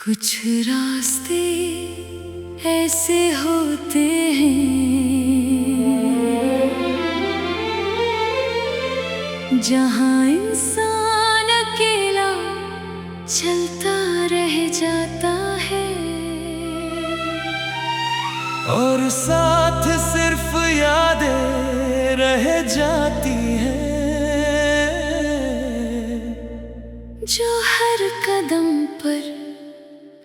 कुछ रास्ते ऐसे होते हैं जहाँ इंसान अकेला चलता रह जाता है और साथ सिर्फ यादें रह जाती हैं जो हर कदम पर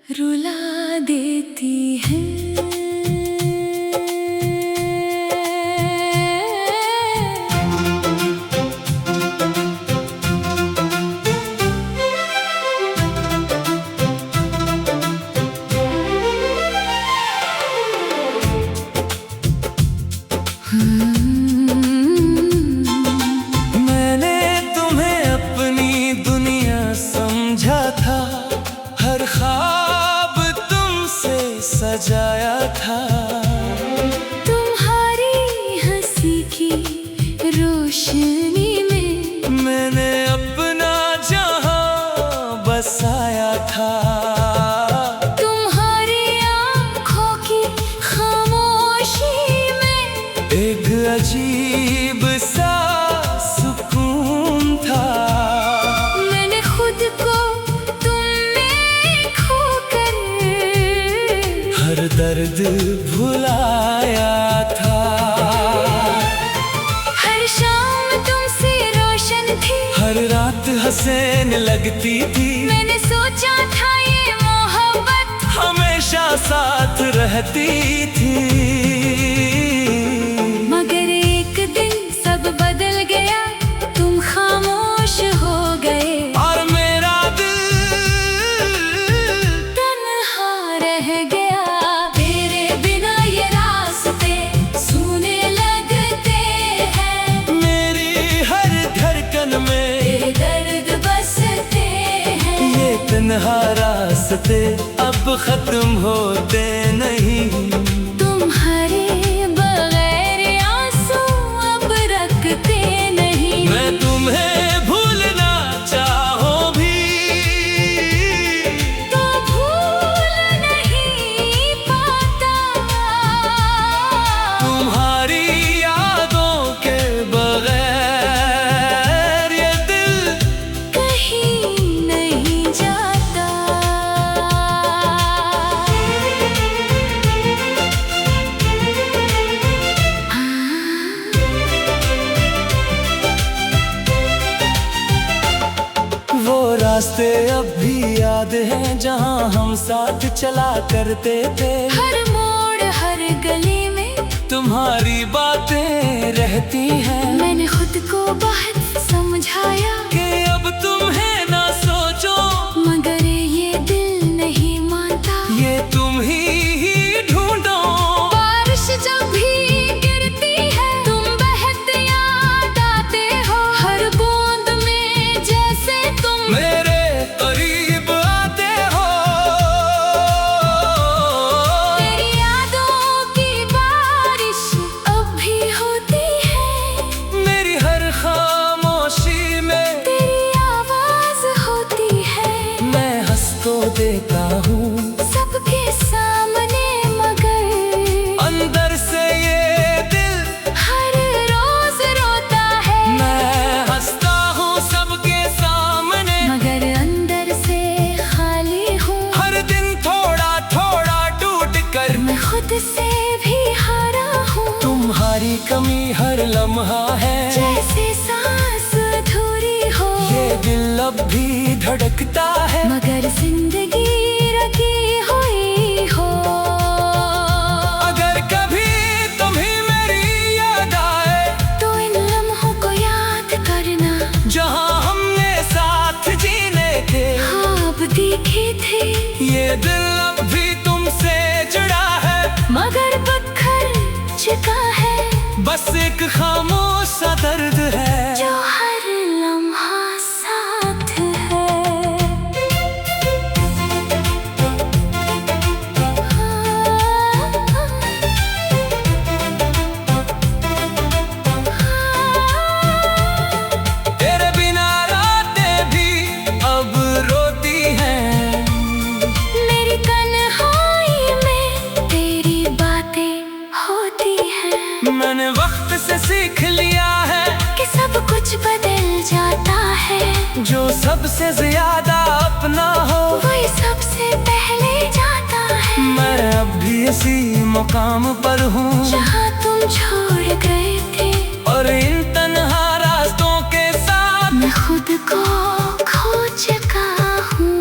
रुला देती है। मैंने तुम्हें अपनी दुनिया समझा था, हर ख्वाब तुमसे सजाया था। तुम्हारी हंसी की रोशनी में मैंने अपना जहां बसाया था। तुम्हारी आँखों की खामोशी में एक अजीब सा सुकून था। मैंने खुद को तुम में खोकर हर दर्द भुलाया था। हर शाम तुमसे रोशन थी, हर रात हसीन लगती थी। मैंने सोचा था ये मोहब्बत हमेशा साथ रहती थी। मगर एक दिन सब बदल गया, तुम खामोश हो गए और मेरा दिल तन्हा रह गया। तेरे बिना ये रास्ते सूने लगते हैं, मेरी हर धड़कन में तेरे दर्द बसते हैं। ये तन्हा रास्ते अब खत्म होते नहीं। तुम्हारे बगैर आंसू अब रखते नहीं। मैं तुम्हें भूलना चाहूं भी तो भूल नहीं पाता, तुम्हारी यादों के बगैर ये दिल कहीं नहीं जाता। वो रास्ते अब भी याद हैं जहां हम साथ चला करते थे। हर मोड़ हर गली में तुम्हारी बातें रहती हैं मैंने खुद को बहुत समझाया, कि अब तुम्हें ना सोचो, मगर ये दिल नहीं मानता। ये तुम ही ढूंढो। बारिश जब भी गिरती है तुम बहते याद आते हो, हर बूंद में जैसे तुम मेरे करीब आते हो। तेरी यादों की बारिश अब भी होती है, मेरी हर खामोशी में तेरी आवाज होती है। मैं हंस तो देता हूँ सबके सामने मगर अंदर से ये दिल। हर रोज रोता है, मैं हंसता हूँ सबके सामने, मगर अंदर से खाली हूँ। हर दिन थोड़ा थोड़ा टूट कर। मैं खुद से भी हारा हूँ, तुम्हारी कमी हर लम्हा है, जैसे सांस अधूरी हो। ये दिल अब भी धड़कता है, मगर जिंदगी रखी हुई हो। अगर कभी तुम्हें मेरी याद आए तो इन लम्हों को याद करना, जहाँ हमने साथ जीने थे। ख्वाब देखे थे ये दिल अब भी तुमसे जुड़ा है, मगर पत्थर चुका है। बस एक खामोश सा दर्द है जो हर लम्हा साथ है। तेरे बिना रातें भी अब रोती हैं। सबसे ज्यादा अपना हो, वही सबसे पहले जाता है। मैं अब भी इसी मुकाम पर हूँ जहाँ तुम छोड़ गए थे, और इन तन्हा रास्तों के साथ मैं खुद को खो चुका हूँ।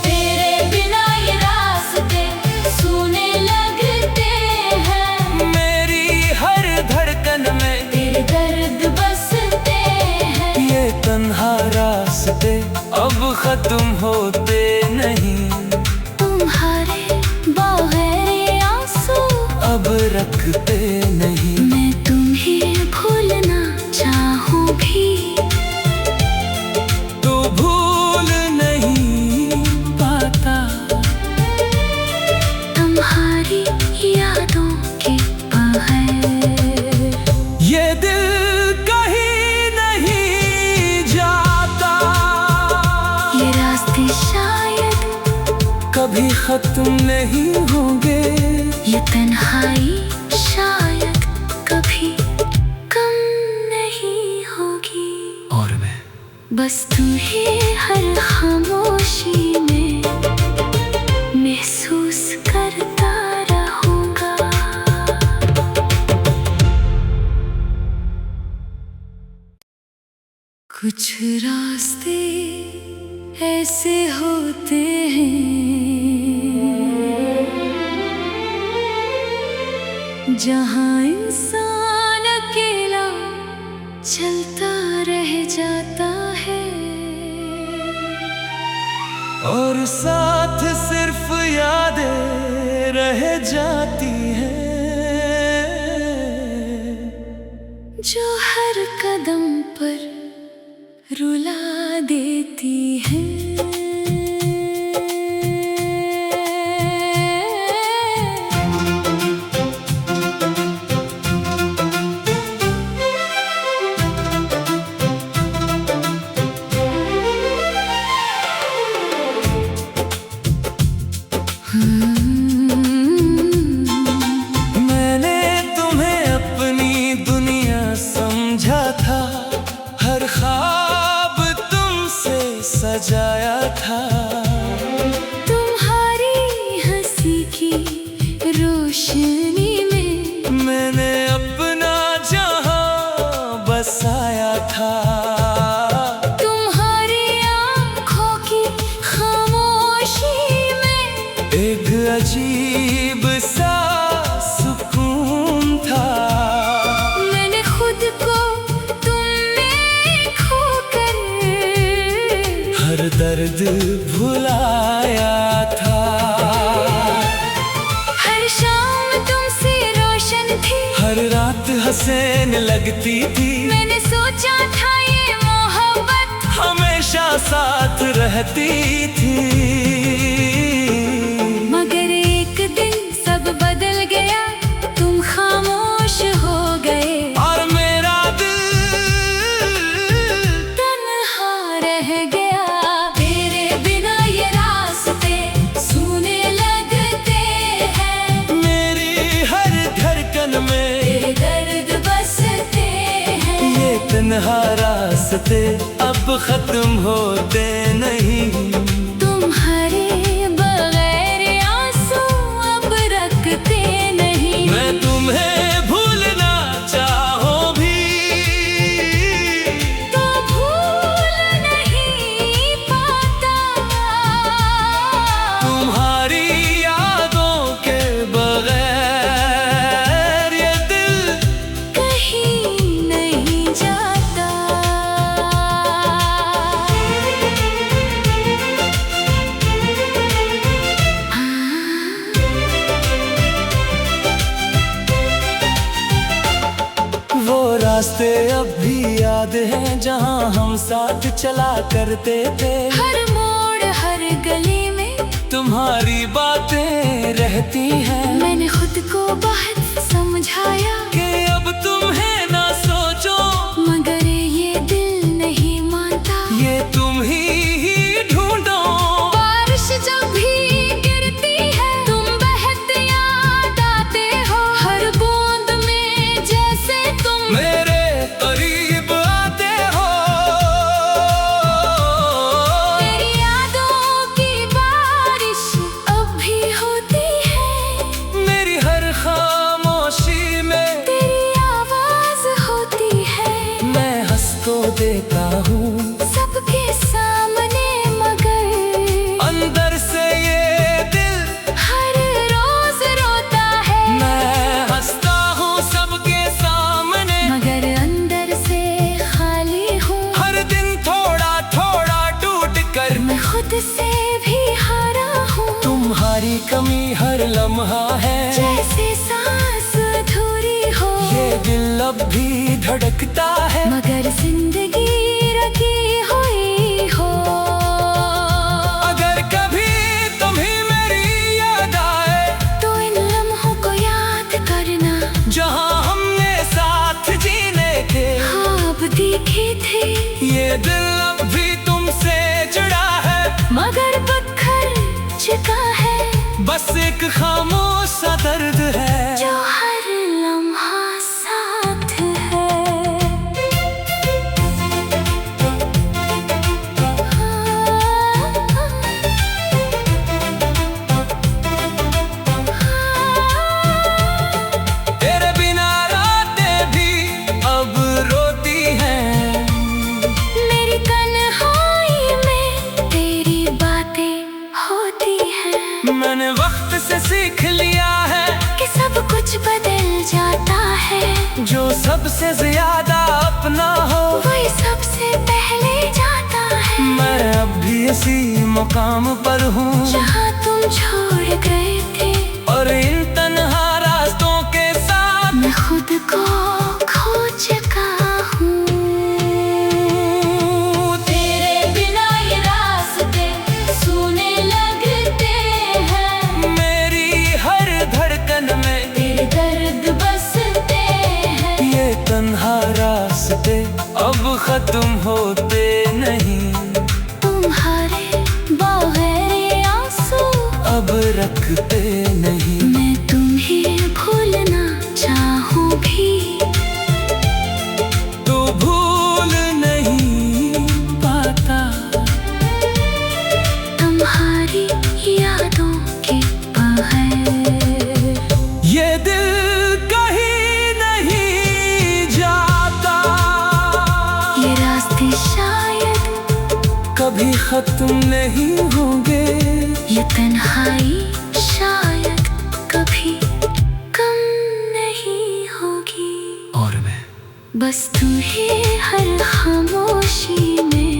तेरे बिना ये रास्ते सूने लगते हैं, मेरी हर धड़कन में तेरे दर्द बसते हैं। ये तन्हा रास्ते अब खत्म होते नहीं, तुम्हारे बगैर ये आंसू अब रखते नहीं। मैं तुम्हें भूलना चाहूँ भी, तू भूल नहीं पाता, तुम्हारी यादों के बगैर ये दिल कहीं नहीं जाता। ये रास्ते शायद कभी खत्म नहीं होंगे, ये तन्हाई शायद कभी कम नहीं होगी। और मैं बस तुम्हें हर खामोशी में महसूस करता रहूंगा। कुछ रास्ते ऐसे होते हैं जहाँ इंसान अकेला चलता रह जाता है, और साथ सिर्फ यादें रह जाती हैं, जो हर कदम पर रुला देती है। मैंने तुम्हें अपनी दुनिया समझा था, हर ख्वाब तुमसे सजाया था। तुम्हारी हंसी की रोशनी में मैंने अपना जहां बसाया था, तुम्हारी आँखों की खामोशी में एक अजीब सा सुकून था। मैंने खुद को तुम में खोकर हर दर्द भुलाया था, हर शाम तुमसे रोशन थी, हर रात हसीन लगती थी। मैंने सोचा था ये मोहब्बत हमेशा साथ रहती थी, मगर एक दिन सब बदल गया, तुम खामोश हो गए और मेरा दिल तन्हा रह गया। तेरे बिना ये रास्ते सूने लगते हैं, मेरी हर धड़कन में तेरे दर्द बसते हैं। ये तन्हा रास्ते अब खत्म होते नहीं, तुम्हारे बगैर आंसू अब रखते नहीं। मैं तुम्हें भूलना चाहूँ भी, तो भूल नहीं पाता, तुम्हारी यादों के बगैर ये दिल कहीं नहीं जाता। वो रास्ते अब भी याद हैं जहाँ हम साथ चला करते थे। हर मोड़ हर गली में तुम्हारी बातें रहती हैं, मैंने खुद को बहुत समझाया, कि अब तुम्हें ना सोचो, मगर ये दिल नहीं मानता। ये तुम ही ढूंढो। बारिश जब भी गिरती है, तुम बहते याद आते हो, हर बूंद में जैसे तुम मेरे करीब आते हो, खुद से भी हारा हूँ। तुम्हारी कमी हर लम्हा है, जैसे सांस अधूरी हो। ये दिल अब भी धड़कता है, मगर जिंदगी रखी हुई हो। अगर कभी तुम्हें मेरी याद आए, तो इन लम्हों को याद करना, जहाँ हमने साथ जीने थे। ख्वाब देखे थे, ये दिल अब भी तुमसे जुड़ा है, मगर पत्थर चुका है। बस एक खामोश सा दर्द है, जो हर लम्हा साथ है। तेरे बिना रातें भी अब रोती हैं, मेरी तन्हाई में तेरी बातें होती हैं। मैंने वक्त से सीख लिया है कि सब कुछ बदल जाता है। जो सबसे ज्यादा अपना हो, वही सबसे पहले जाता है। मैं अब भी इसी मुकाम पर हूँ, जहाँ तुम छोड़ गए थे। और इन तन्हा रास्तों के साथ मैं खुद को खो चुका हूँ। तेरे बिना ये रास्ते सूने लगते हैं, मेरी हर धड़कन में तेरे दर्द बसते हैं। ये तन्हा रास्ते अब खत्म होते नहीं, तुम्हारे बगैर आंसू अब रखते नहीं। मैं तुम्हें भूलना चाहूँ भी, तू भूल नहीं पाता, तुम्हारी यादों के बगैर। ये दिल कहीं नहीं जाता, ये रास्ते शायद कभी खत्म नहीं होंगे, ये तन्हाई शायद कभी कम नहीं होगी। और मैं बस तुम्हें हर खामोशी में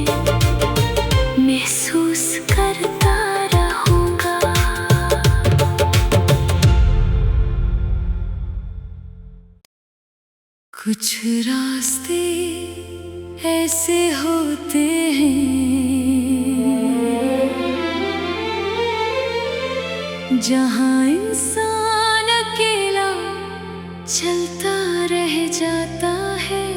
महसूस करता रहूंगा। कुछ रास्ते ऐसे होते हैं, जहाँ इंसान अकेला चलता रह जाता है।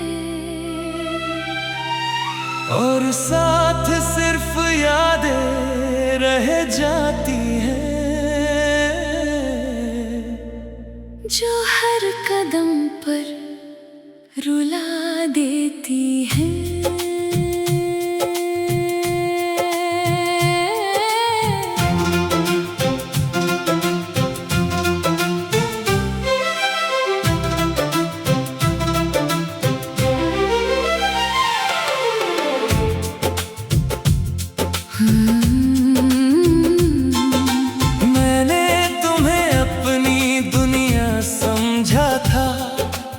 और साथ सिर्फ यादें रह जाती हैं, जो हर कदम पर रुला देती है। मैंने तुम्हें अपनी दुनिया समझा था,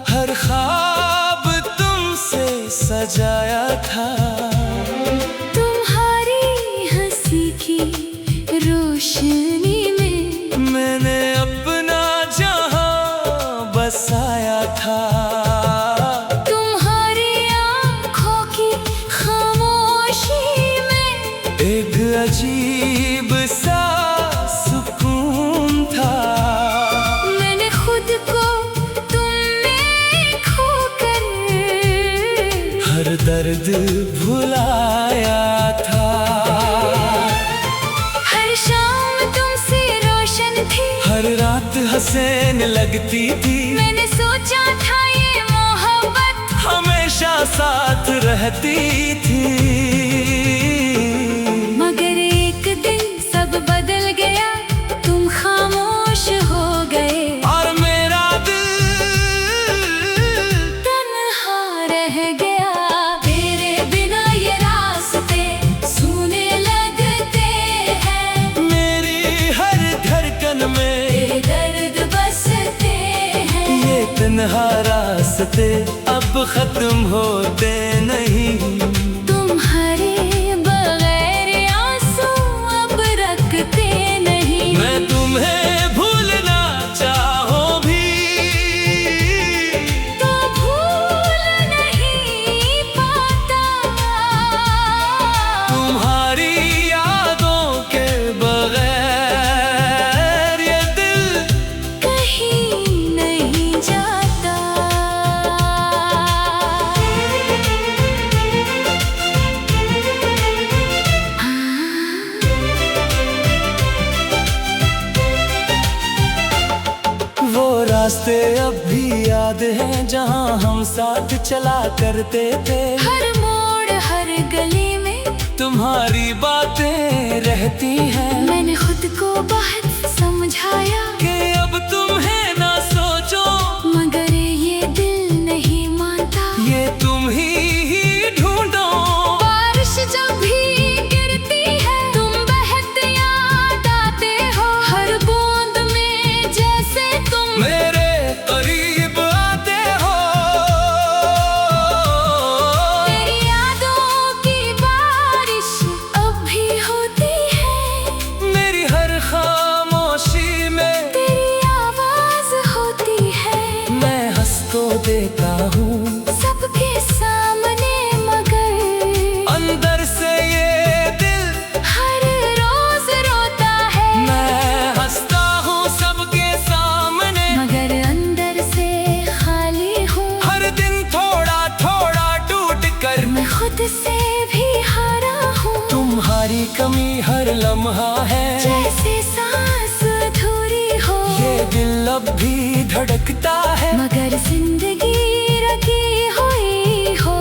हर ख्वाब तुमसे सजाया था। तुम्हारी हंसी की रोशनी में मैंने अपना जहां बसाया था। तुम्हारी आँखों की खामोशी में एक अजीब सा सुकून था। मैंने खुद को तुम में खोकर हर दर्द भुलाया था। हर शाम तुमसे रोशन थी, हर रात हसीन लगती थी। मैंने सोचा था ये मोहब्बत हमेशा साथ रहती थी। मगर एक दिन सब बदल गया, तुम खामोश हो गए। और मेरा दिल तन्हा रह गया। तेरे बिना ये रास्ते सूने लगते हैं, मेरी हर धड़कन में तेरे दर्द बसते हैं। ये तन्हा रास्ते अब खत्म होते नहीं। तुम्हारे बगैर आंसू रास्ते अब भी याद हैं जहाँ हम साथ चला करते थे। हर मोड़ हर गली में तुम्हारी बातें रहती हैं। मैंने खुद को बहुत समझाया कि अब तुम्हें ना सोचो, मगर ये दिल नहीं मानता। ये तुम ही ढूंढो। बारिश जब भी गिरती है तुम बहते याद आते हो। हर बूंद में जैसे तुम मेरे करीब आते हो। तेरी यादों की बारिश अब भी होती है। मेरी हर खामोशी में तेरी आवाज होती है। मैं हंस तो देता हूँ सबके सामने, मगर अंदर से ये दिल हर रोज रोता है। मैं हंसता हूँ सबके सामने, मगर अंदर से खाली हूँ। हर दिन थोड़ा थोड़ा टूट कर मैं खुद से भी हारा हूँ। तुम्हारी कमी हर लम्हा है। जैसे सांस अधूरी हो, ये दिल अब भी धड़कता है। मगर जिंदगी रखी हुई हो।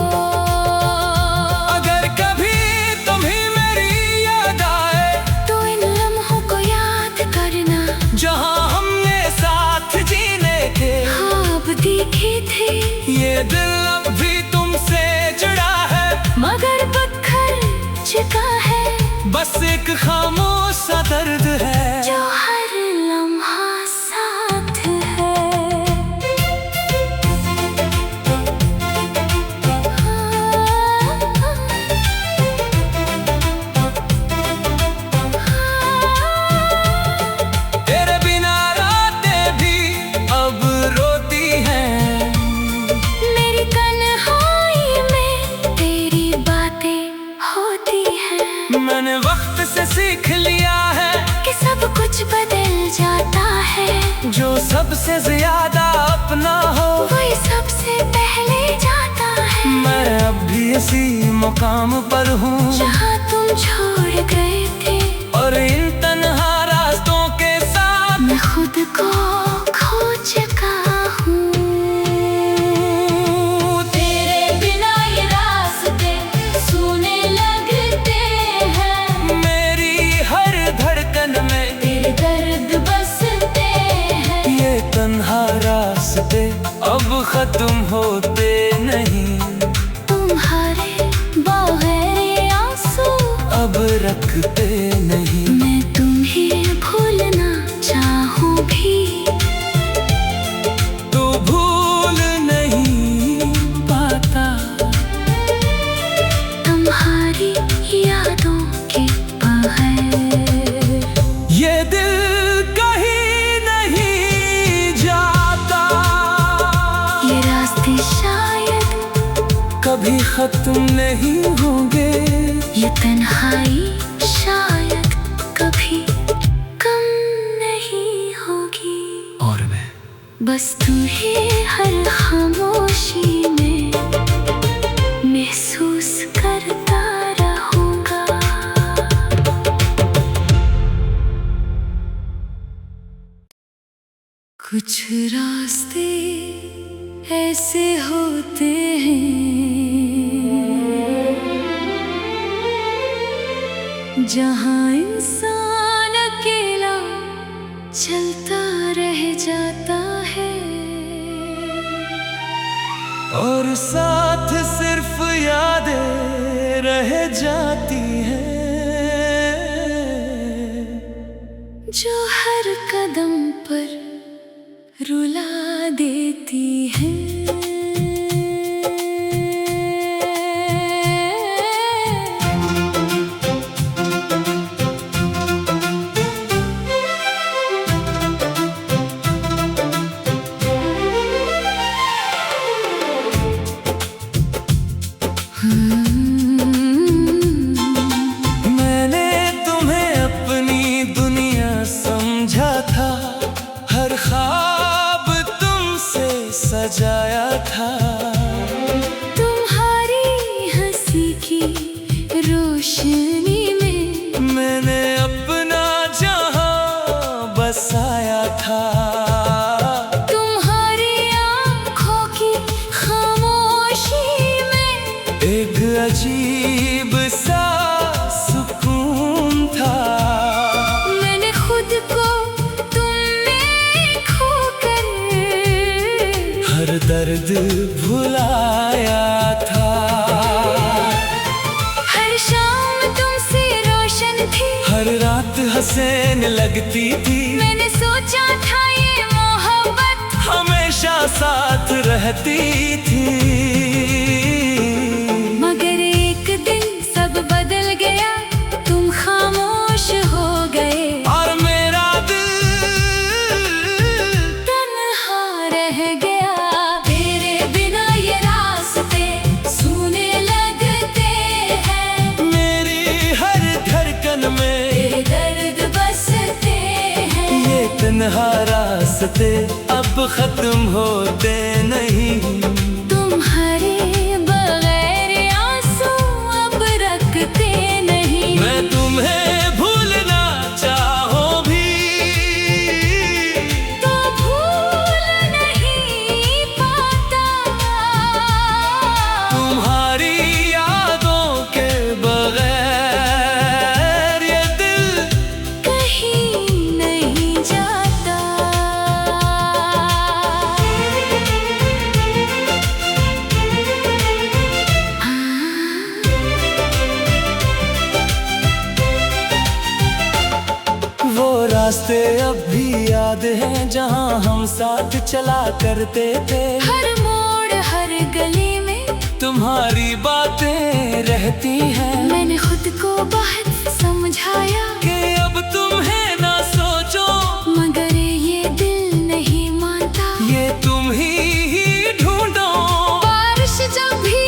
अगर कभी तुम्हें मेरी याद आए तो इन लम्हों को याद करना, जहाँ हमने साथ जीने थे। ख्वाब देखे थे। ये दिल अब भी तुमसे जुड़ा है, मगर पत्थर चुका है। बस एक खामोश सा दर्द है जो हर लम्हा साथ है। तेरे बिना रातें भी अब रोती हैं। मेरी तन्हाई में तेरी बातें होती हैं। मैंने वक्त से सीख लिया है कि सब कुछ बदल जाता है। जो सबसे ज्यादा अपना हो वही सबसे पहले जाता है। मैं अब भी इसी मुकाम पर हूँ जहाँ तुम छोड़ गए थे। और इन तन्हा रास्तों के साथ मैं खुद को खो चुका हूँ। तेरे बिना ये रास्ते सूने लगते हैं। मेरी हर धड़कन में तेरे दर्द बसते हैं। ये तन्हा रास्ते अब खत्म होते नहीं। तुम्हारे बगैर आंसू अब रखते नहीं। मैं तुम्हें भूलना चाहूँ भी, तू भूल नहीं पाता। तुम्हारी यादों के बगैर ये दिल कहीं नहीं जाता। ये रास्ते शायद कभी खत्म नहीं होंगे। ये तन्हाई शायद कभी कम नहीं होगी। और मैं बस तुम्हें हर खामोशी में महसूस करता रहूंगा। कुछ रास्ते ऐसे होते हैं जहाँ इंसान अकेला चलता रह जाता है। और साथ सिर्फ यादें रह जाती हैं। जो हर कदम पर रुला देती है। मैंने तुम्हें अपनी दुनिया समझा था। हर ख्वाब तुमसे सजाया था। तुम्हारी हंसी की रोशनी में मैंने अपना जहां बसाया था। तुम्हारी दर्द भुलाया था। हर शाम तुमसे रोशन थी, हर रात हसीन लगती थी। मैंने सोचा था ये मोहब्बत हमेशा साथ रहती थी। मगर एक दिन सब बदल गया, तुम खामोश हो गए और मेरा दिल तन्हा रह गया। तेरे बिना ये रास्ते सूने लगते हैं, मेरी हर धड़कन में तेरे दर्द बसते हैं। ये तन्हा रास्ते अब खत्म होते नहीं। तुम्हारे बगैर आंसू अब रखते नहीं। मैं तुम्हें भूलना चाहूं भी तो भूल नहीं पाता, तुम्हारी यादों के बगैर ये दिल कहीं नहीं जाता। वो रास्ते अब भी याद हैं जहां हम साथ चला करते थे। हर मोड़ हर गली में तुम्हारी बातें रहती हैं मैंने खुद को बहुत समझाया, कि अब तुम्हें ना सोचो, मगर ये दिल नहीं मानता। ये तुम ही ढूंढो। बारिश जब भी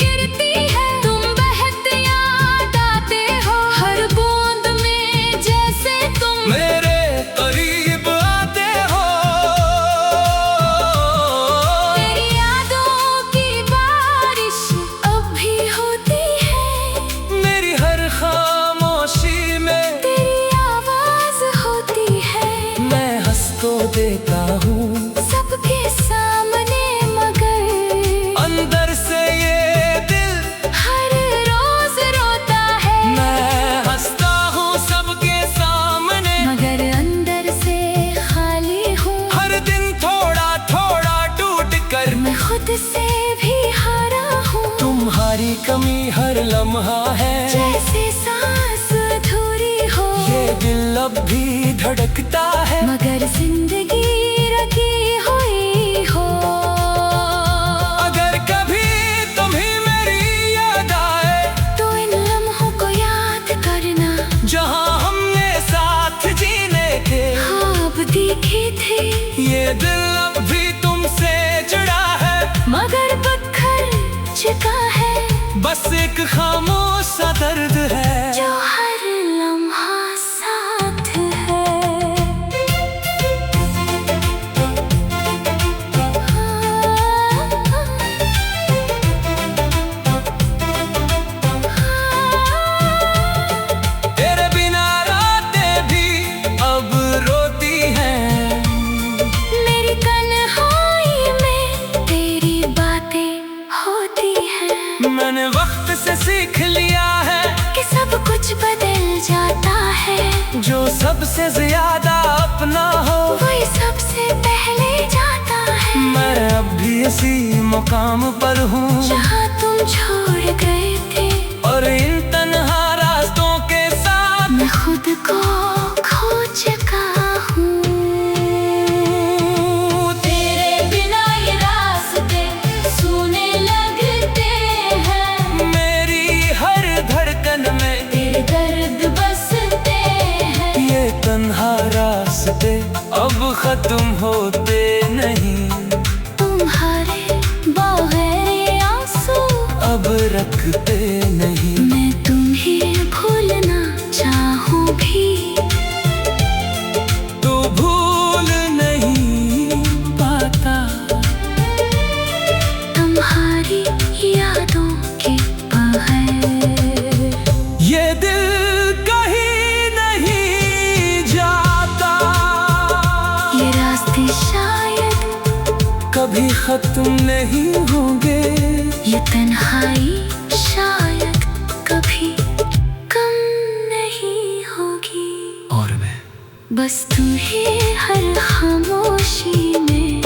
गिरती है, तुम बहते याद आते हो। हर बूंद में जैसे तुम मेरे करीब आते हो। तेरी यादों की बारिश अब भी होती है, मेरी हर खामोशी में तेरी आवाज होती है। मैं हंस तो देता हूँ सबके सामने, मगर अंदर से ये दिल हर रोज रोता है। मैं हंसता हूँ सबके सामने, मगर अंदर से खाली हूँ। हर दिन थोड़ा थोड़ा टूट कर मैं खुद से भी हारा हूँ। तुम्हारी कमी हर लम्हा है, जैसे सांस अधूरी हो। ये दिल अब भी धड़कता है। मगर जिंदगी रखी हुई हो। अगर कभी तुम्हें मेरी याद आए, तो इन लम्हों को याद करना, जहाँ हमने साथ जीने के ख्वाब देखे थे। ये दिल अब भी तुमसे जुड़ा है, मगर पत्थर चुका है, बस एक खामोश सा दर्द है जो हर लम्हा साथ है। तेरे बिना रातें भी अब रोती हैं। मेरी तन्हाई में तेरी बातें होती हैं। मैंने वक्त से सीख लिया है कि सब कुछ बदल जाता है। जो सबसे ज्यादा अपना हो, वही सबसे पहले जाता है। मैं अब भी इसी मुकाम पर हूँ जहाँ तुम छोड़ गए थे, और इन तन्हा रास्तों के साथ मैं खुद को खो चुका हूँ। तेरे बिना ये रास्ते सूने लगते हैं, मेरी हर धड़कन में तेरे दर्द बसते हैं। ये तन्हा रास्ते अब खत्म होते नहीं। तुम्हारे बगैर ये आंसू अब रखते नहीं। मैं तुम्हें भूलना चाहूँ भी, तो भूल नहीं पाता। तुम्हारी यादों के बगैर ये दिल कहीं नहीं जाता। ये रास्ते शायद कभी खत्म नहीं होंगे। ये तन्हाई शायद कभी कम नहीं होगी। और मैं बस तुम्हें हर खामोशी में